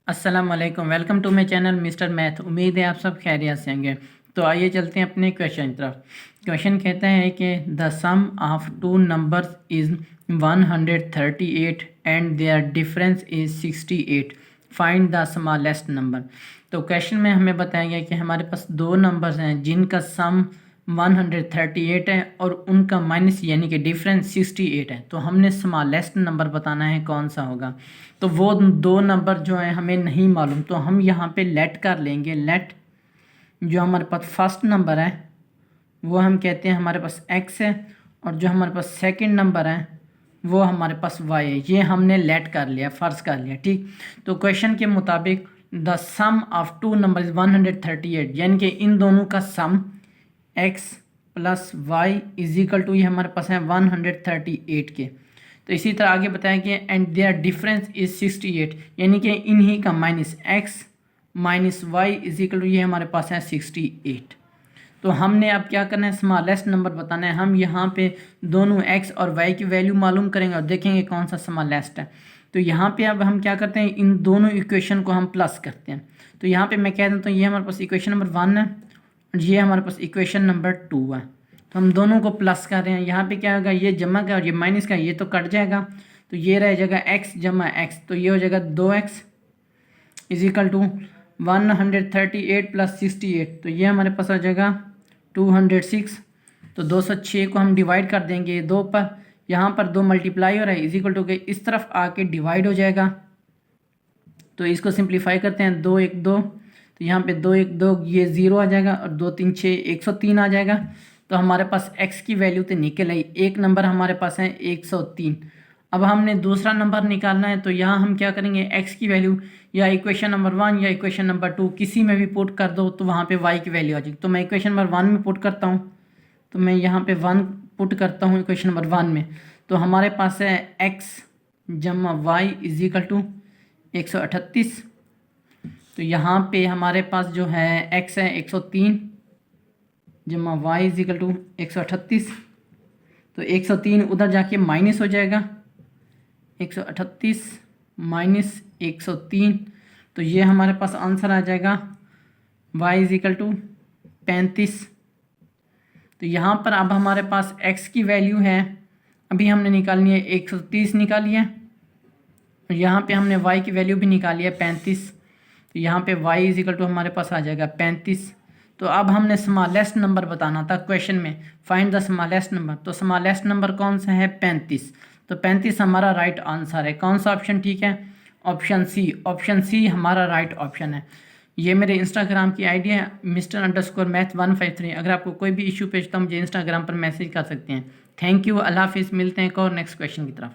अस्सलाम वालेकुम, welcome to my channel Mister Math. उम्मीद है आप सब खैरियत से होंगे। तो आइए चलते हैं अपने क्वेश्चन की तरफ। क्वेश्चन कहता है कि the sum of two numbers is 138 and their difference is 68, find the smallest number. तो क्वेश्चन में हमें बताया गया कि हमारे पास दो नंबर्स हैं जिनका सम 138 है और उनका माइनस यानी कि डिफरेंस 68 है। तो हमने स्मॉलेस्ट नंबर बताना है कौन सा होगा। तो वो दो नंबर जो है हमें नहीं मालूम, तो हम यहाँ पे लेट कर लेंगे। लेट जो हमारे पास फर्स्ट नंबर है वो हम कहते हैं हमारे पास x है, और जो हमारे पास सेकंड नंबर है वो हमारे पास y है। ये हमने लेट कर लिया, फ़र्ज़ कर लिया, ठीक। तो क्वेश्चन के मुताबिक the sum of two number is 138, यानी कि इन दोनों का sum x plus y is equal to, ये हमारे पास है 138 के। तो इसी तरह आगे बताया कि एंड देयर डिफरेंस इज 68, यानी कि इन्हीं का minus x minus y is equal to, ये हमारे पास है 68। तो हमने अब क्या करना है, स्मॉलेस्ट नंबर बताना है। हम यहाँ पे दोनों x और y की वैल्यू मालूम करेंगे और देखेंगे कौन सा स्मॉलेस्ट है। तो यहाँ पे अब हम क्या करते हैं, इन दोनों इक्वेशन को हम प्लस करते हैं। तो यहाँ पे मैं कह देता हूँ ये हमारे पास इक्वेशन नंबर 1 है और ये हमारे पास इक्वेशन नंबर 2 है। तो हम दोनों को प्लस कर रहे हैं। यहाँ पे क्या होगा, ये जमा का और ये माइनस का, ये तो कट जाएगा। तो ये रह जाएगा x जमा x, तो ये हो जाएगा 2x is equal to 138 plus 68, तो ये हमारे पास आ जाएगा 206। तो 206 को हम डिवाइड कर देंगे दो पर, यहाँ पर 2 मल्टीप्लाई हो रहा है, इज इक्वल टू के इस तरफ आके डिवाइड हो जाएगा। तो इसको सिंप्लीफाई करते हैं, 2 1 2, तो यहाँ पे 2 1 2 ये 0 आ जाएगा और 2 3 6 103 आ जाएगा। तो हमारे पास x की वैल्यू तो निकल आई, एक नंबर हमारे पास है 103। अब हमने दूसरा नंबर निकालना है। तो यहाँ हम क्या करेंगे, x की वैल्यू या इक्वेशन नंबर 1 या इक्वेशन नंबर 2 किसी में भी पुट कर दो तो वहाँ पे y की वैल्यू आ जाएगी। तो मैं इक्वेशन नंबर 1 में पुट करता हूँ, तो मैं यहाँ पे 1 पुट करता हूँ इक्वेशन नंबर 1 में। तो हमारे पास है x जमा वाई इज इक्वल टू 138। तो यहाँ पे हमारे पास जो है x है 103 जमा वाई इज इक्वल टू 138। तो 103 उधर जाके माइनस हो जाएगा, 138 माइनस 103, तो ये हमारे पास आंसर आ जाएगा y इज इक्वल टू 35। तो यहाँ पर अब हमारे पास x की वैल्यू है, अभी हमने निकालनी है 130 निकाली है, और यहाँ पे हमने y की वैल्यू भी निकाली है 35। तो यहाँ पे y इज इक्वल टू हमारे पास आ जाएगा 35। तो अब हमने स्मॉलेस्ट नंबर बताना था क्वेश्चन में, फाइंड द स्मॉलेस्ट नंबर। तो स्मॉलेस्ट नंबर कौन सा है, 35। तो 35 हमारा राइट आंसर है। कौन सा ऑप्शन ठीक है, ऑप्शन सी। ऑप्शन सी हमारा राइट ऑप्शन है। ये मेरे इंस्टाग्राम की आईडी है Mr_Math153। अगर आपको कोई भी इशू पेश तो मुझे इंस्टाग्राम पर मैसेज कर सकते हैं। थैंक यू, अल्लाह हाफिज़। मिलते हैं एक और नेक्स्ट क्वेश्चन की तरफ।